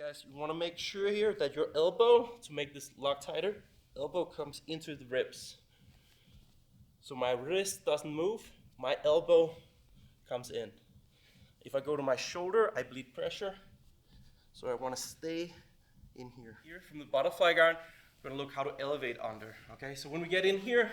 Guys, you want to make sure here that your elbow, to make this lock tighter, elbow comes into the ribs. So my wrist doesn't move, my elbow comes in. If I go to my shoulder, I bleed pressure. So I want to stay in here. Here from the butterfly guard, we're going to look how to elevate under. Okay, so when we get in here,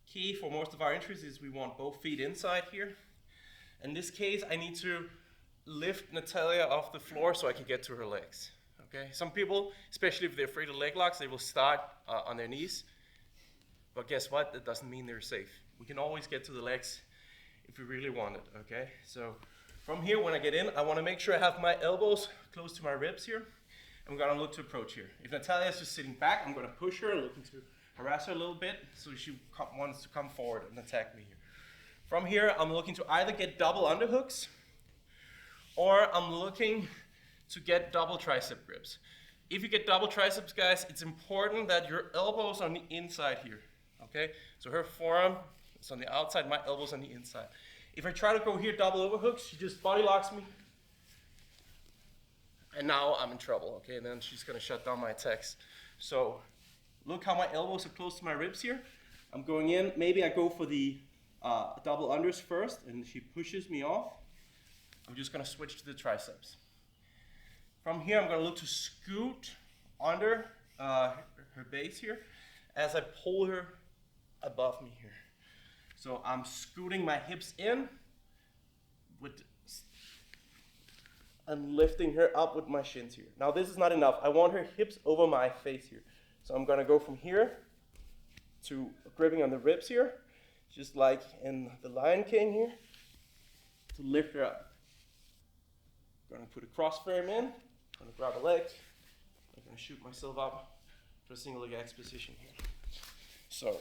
key for most of our injuries is we want both feet inside here. In this case, I need to lift Natalia off the floor so I can get to her legs. Okay, some people, especially if they're afraid of leg locks, they will start on their knees. But guess what? That doesn't mean they're safe. We can always get to the legs if we really want it. Okay, so from here, when I get in, I want to make sure I have my elbows close to my ribs here. I'm going to look to approach here. If Natalia is just sitting back, I'm going to push her, looking to harass her a little bit so she wants to come forward and attack me here. From here, I'm looking to either get double underhooks or I'm looking to get double tricep grips. If you get double triceps, guys, it's important that your elbow's on the inside here, okay? So her forearm is on the outside, my elbow's on the inside. If I try to go here double overhooks, she just body locks me. And now I'm in trouble, okay? And then she's gonna shut down my attacks. So look how my elbows are close to my ribs here. I'm going in, maybe I go for the double unders first and she pushes me off. I'm just gonna switch to the triceps. From here, I'm gonna look to scoot under her base here as I pull her above me here. So I'm scooting my hips in and lifting her up with my shins here. Now this is not enough. I want her hips over my face here. So I'm gonna go from here to gripping on the ribs here, just like in the Lion King here, to lift her up. I'm gonna put a cross frame in, I'm gonna grab a leg, I'm gonna shoot myself up to a single leg X position here. So,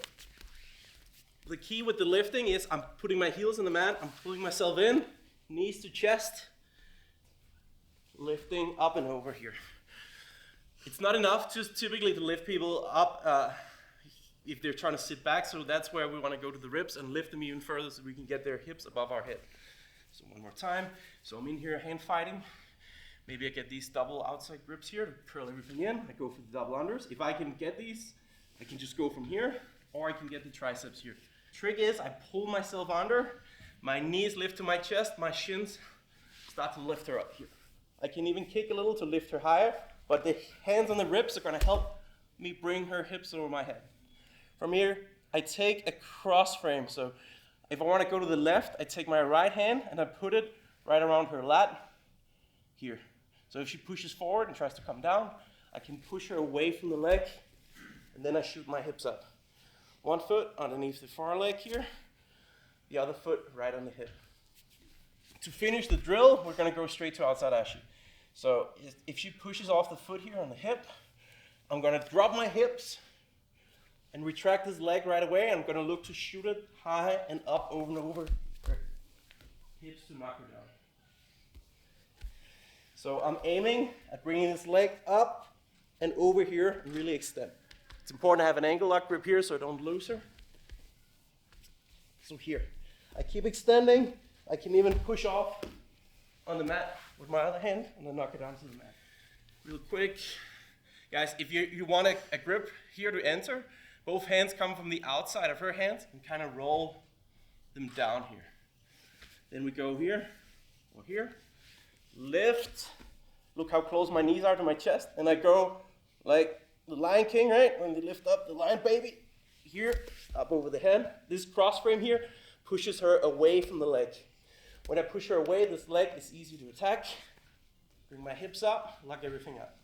the key with the lifting is I'm putting my heels on the mat, I'm pulling myself in, knees to chest, lifting up and over here. It's not enough just typically to lift people up if they're trying to sit back, so that's where we wanna go to the ribs and lift them even further so we can get their hips above our head. So one more time. So I'm in here hand fighting. Maybe I get these double outside grips here to curl everything in. I go for the double unders. If I can get these, I can just go from here, or I can get the triceps here. Trick is I pull myself under, my knees lift to my chest, my shins start to lift her up here. I can even kick a little to lift her higher, but the hands on the ribs are gonna help me bring her hips over my head. From here, I take a cross frame. So if I want to go to the left, I take my right hand and I put it right around her lat here. So if she pushes forward and tries to come down, I can push her away from the leg and then I shoot my hips up. One foot underneath the far leg here, the other foot right on the hip. To finish the drill, we're going to go straight to outside Ashi. So if she pushes off the foot here on the hip, I'm going to drop my hips and retract this leg right away. I'm gonna look to shoot it high and up over and over her hips to knock her down. So I'm aiming at bringing this leg up and over here and really extend. It's important to have an ankle lock grip here so I don't lose her. So here, I keep extending. I can even push off on the mat with my other hand and then knock her down to the mat. Real quick, guys, if you want a grip here to enter, both hands come from the outside of her hands and kind of roll them down here. Then we go here, or here, lift. Look how close my knees are to my chest. And I go like the Lion King, right? When they lift up the lion baby, here, up over the head. This cross frame here pushes her away from the leg. When I push her away, this leg is easy to attack. Bring my hips up, lock everything up.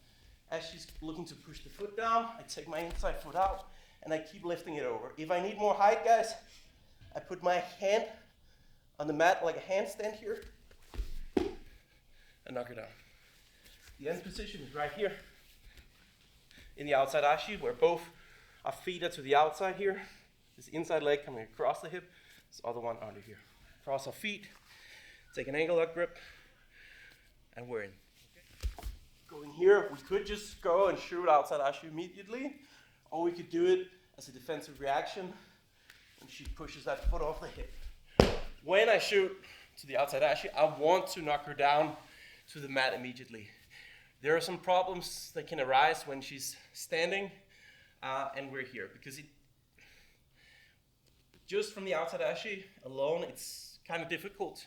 As she's looking to push the foot down, I take my inside foot out, and I keep lifting it over. If I need more height, guys, I put my hand on the mat like a handstand here and knock her down. The end position is right here in the outside Ashi, where both our feet are to the outside here. This inside leg coming across the hip, this other one under here. Cross our feet, take an ankle lock grip, and we're in. Okay. Going here, we could just go and shoot outside Ashi immediately, or we could do it as a defensive reaction, and she pushes that foot off the hip. When I shoot to the outside Ashi, I want to knock her down to the mat immediately. There are some problems that can arise when she's standing and we're here, because just from the outside Ashi alone, it's kind of difficult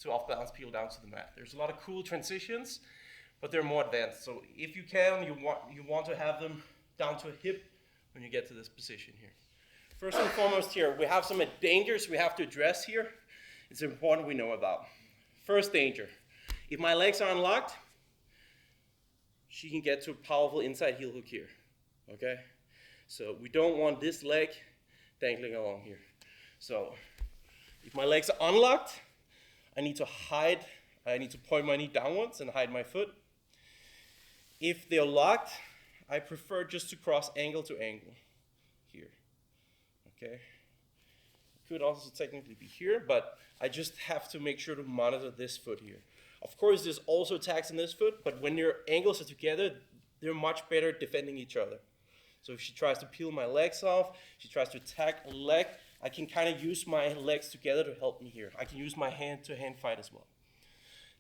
to off-balance people down to the mat. There's a lot of cool transitions, but they're more advanced. So if you can, you want to have them down to a hip when you get to this position here. First and foremost here, we have some dangers we have to address here. It's important we know about. First danger, if my legs are unlocked, she can get to a powerful inside heel hook here, okay? So we don't want this leg dangling along here. So if my legs are unlocked, I need to point my knee downwards and hide my foot. If they're locked, I prefer just to cross ankle to ankle here, okay? Could also technically be here, but I just have to make sure to monitor this foot here. Of course, there's also attacks in this foot, but when your ankles are together, they're much better defending each other. So if she tries to peel my legs off, she tries to attack a leg, I can kind of use my legs together to help me here. I can use my hand-to-hand fight as well.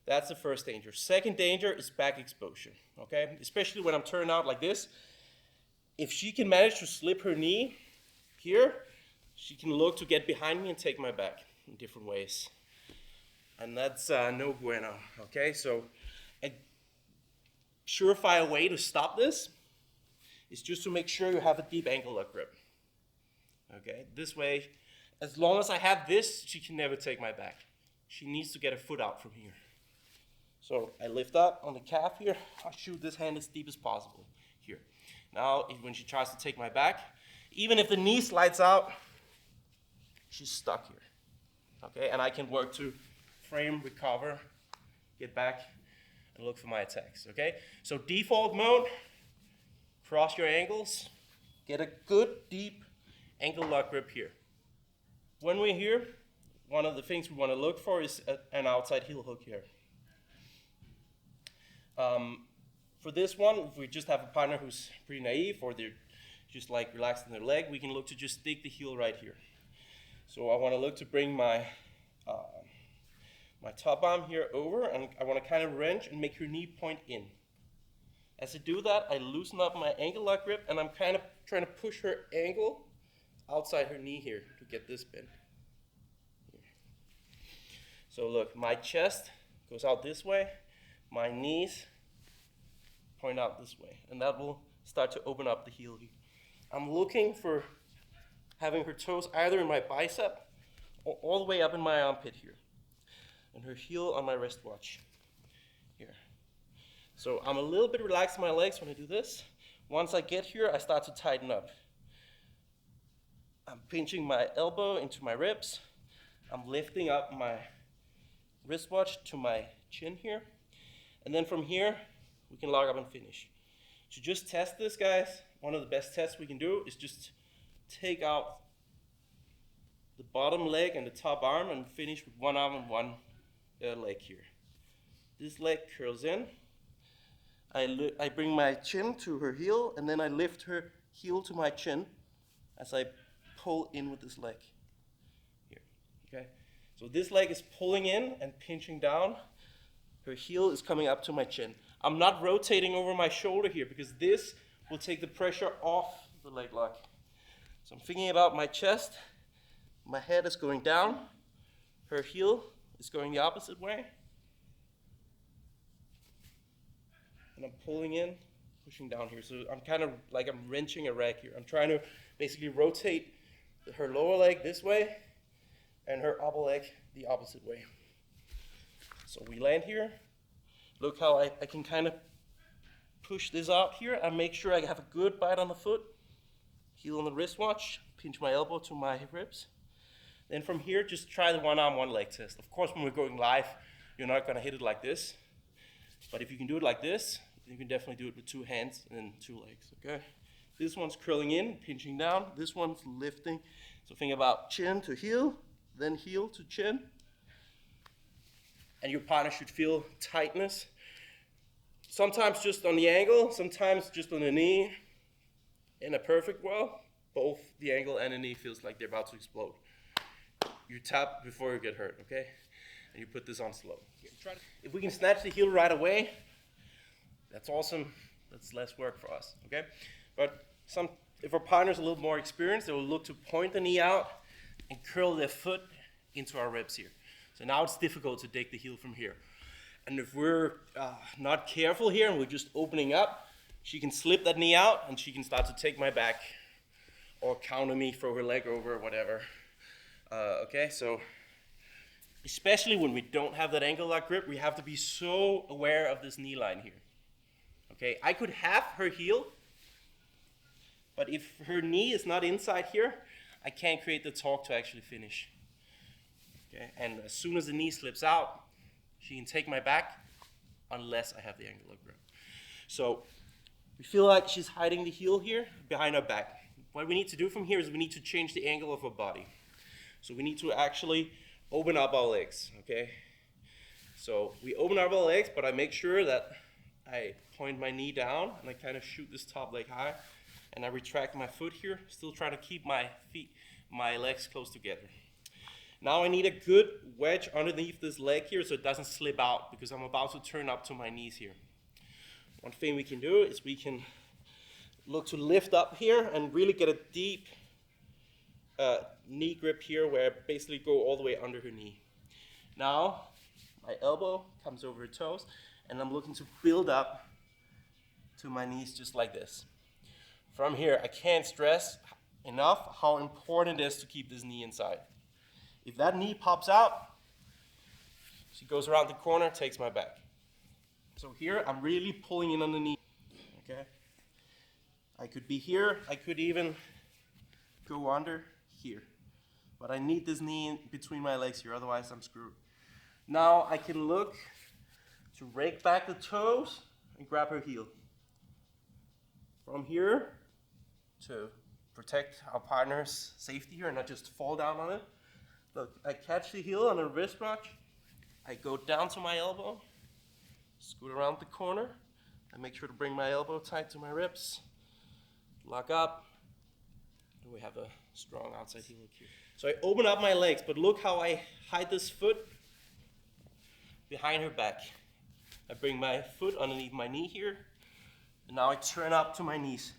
That's the first danger. Second danger is back exposure, okay? Especially when I'm turned out like this. If she can manage to slip her knee here, she can look to get behind me and take my back in different ways. And that's no bueno, okay? So a surefire way to stop this is just to make sure you have a deep ankle lock grip. Okay, this way, as long as I have this, she can never take my back. She needs to get her foot out from here. So I lift up on the calf here. I shoot this hand as deep as possible here. Now, when she tries to take my back, even if the knee slides out, she's stuck here. Okay, and I can work to frame, recover, get back, and look for my attacks. Okay, so default mode, cross your ankles, get a good deep ankle lock grip here. When we're here, one of the things we want to look for is an outside heel hook here. For this one, if we just have a partner who's pretty naive or they're just like relaxing their leg, we can look to just stick the heel right here. So I want to look to bring my my top arm here over, and I want to kind of wrench and make her knee point in. As I do that, I loosen up my ankle lock grip, and I'm kind of trying to push her ankle outside her knee here to get this bend. So look, my chest goes out this way, my knees point out this way, and that will start to open up the heel. I'm looking for having her toes either in my bicep or all the way up in my armpit here, and her heel on my wristwatch here. So I'm a little bit relaxed in my legs when I do this. Once I get here, I start to tighten up. I'm pinching my elbow into my ribs. I'm lifting up my wristwatch to my chin here. And then from here, we can lock up and finish. To just test this, guys, one of the best tests we can do is just take out the bottom leg and the top arm and finish with one arm and one leg here. This leg curls in. I bring my chin to her heel, and then I lift her heel to my chin as I pull in with this leg here, okay? So this leg is pulling in and pinching down. Her heel is coming up to my chin. I'm not rotating over my shoulder here because this will take the pressure off the leg lock. So I'm thinking about my chest. My head is going down. Her heel is going the opposite way. And I'm pulling in, pushing down here. So I'm kind of like I'm wrenching a rag here. I'm trying to basically rotate her lower leg this way and her upper leg the opposite way. So we land here. Look how I can kind of push this out here and make sure I have a good bite on the foot. Heel on the wristwatch, pinch my elbow to my ribs. Then from here, just try the one arm, one leg test. Of course, when we're going live, you're not gonna hit it like this. But if you can do it like this, you can definitely do it with two hands and two legs, okay? This one's curling in, pinching down. This one's lifting. So think about chin to heel, then heel to chin. And your partner should feel tightness. Sometimes just on the ankle, sometimes just on the knee. In a perfect world, both the ankle and the knee feels like they're about to explode. You tap before you get hurt, okay? And you put this on slow. If we can snatch the heel right away, That's awesome. That's less work for us, okay? But if our partner's a little more experienced, they will look to point the knee out and curl their foot into our ribs here. So now it's difficult to dig the heel from here. And if we're not careful here and we're just opening up, she can slip that knee out and she can start to take my back or counter me, throw her leg over, whatever. Okay, so especially when we don't have that ankle lock grip, we have to be so aware of this knee line here. Okay, I could have her heel, but if her knee is not inside here, I can't create the torque to actually finish. Okay, and as soon as the knee slips out, she can take my back unless I have the ankle lock grip. So we feel like she's hiding the heel here behind our back. What we need to do from here is we need to change the angle of our body. So we need to actually open up our legs, okay? So we open up our legs, but I make sure that I point my knee down and I kind of shoot this top leg high, and I retract my foot here, still trying to keep my legs close together. Now I need a good wedge underneath this leg here so it doesn't slip out, because I'm about to turn up to my knees here. One thing we can do is we can look to lift up here and really get a deep knee grip here, where I basically go all the way under her knee. Now my elbow comes over her toes and I'm looking to build up to my knees just like this. From here, I can't stress enough how important it is to keep this knee inside. If that knee pops out, she goes around the corner, takes my back. So here, I'm really pulling in on the knee, okay? I could be here, I could even go under here. But I need this knee in between my legs here, otherwise I'm screwed. Now I can look to rake back the toes and grab her heel. From here, to protect our partner's safety here and not just fall down on it. Look, I catch the heel on a wrist watch. I go down to my elbow, scoot around the corner. I make sure to bring my elbow tight to my ribs. Lock up. And we have a strong outside heel hook here. So I open up my legs, but look how I hide this foot behind her back. I bring my foot underneath my knee here, and now I turn up to my knees.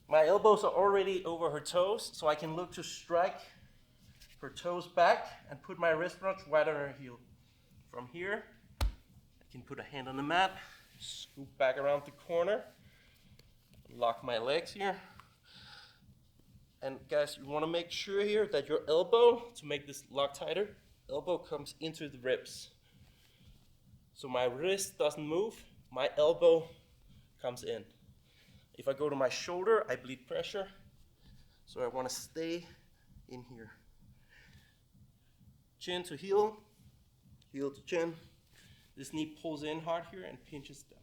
My elbows are already over her toes, so I can look to strike her toes back and put my wrist watch right on her heel. From here, I can put a hand on the mat, scoop back around the corner, lock my legs here. And guys, you want to make sure here that your elbow, to make this lock tighter, elbow comes into the ribs. So my wrist doesn't move, my elbow comes in. If I go to my shoulder, I bleed pressure. So I want to stay in here. Chin to heel, heel to chin. This knee pulls in hard here and pinches down.